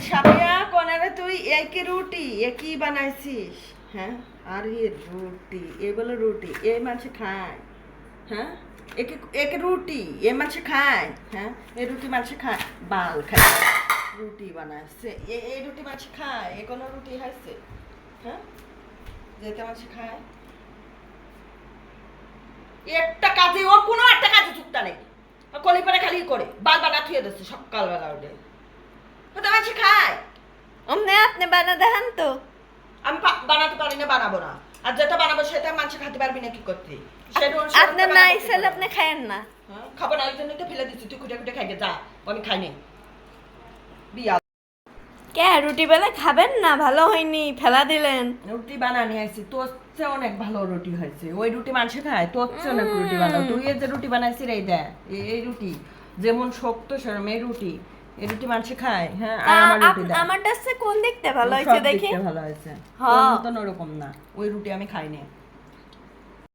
সাবিয়া কোনারে তুই একে রুটি একই বানাইছিস হ্যাঁ আর এই রুটি এগুলো রুটি এই মানুষ খায় হ্যাঁ একে একে রুটি এ মানুষ খায় হ্যাঁ এই রুটি মানুষ খায় বাল খায় রুটি বানাইছে এই রুটি মানুষ খায় এ কোনো রুটি খাইছে হ্যাঁ যেটা মানুষ খায় একটা কাজে ওর কোনো একটা কাজে চুক্তা নেই কলিপারে খালি করে বাল বানা থুয়ে দিচ্ছে সকালবেলা উঠে ওটা মানুষ খায় অমনে আপনি বানা দেখান তো। আমি বানাতে পারি না, বানাবো না। আর যেটা বানাবো সেটা মানুষ খেতে পারবি না কি করতে আপনি না ইসলে আপনি খায়েন না। খাবো না, ওই জন্যই তো ফেলে দিচ্ছি, তুই খুঁটে খুঁটে খাইগে যা, আমি খাই নি বিয়া। কে রুটি বেলা খাবেন না? ভালো হয়নি, ফেলা দিলেন। রুটি বানানি আইছি, তোর চেয়ে অনেক ভালো রুটি হয়েছে। ওই রুটি মানুষ খায়, তোর চেয়ে অনেক রুটি বানাও। তুই এই যে রুটি বানাইছি রে, দেখ এই রুটি যেমন শক্ত সেরকম এই রুটি, এই রুটি মানুষ খায়। হ্যাঁ, আর আমার রুটি দেখ, আমারটা কোন দেখতে ভালো হয়েছে দেখি। ভালো হয়েছে, তোর মতন ওরকম না। ওই রুটি আমি খাই না।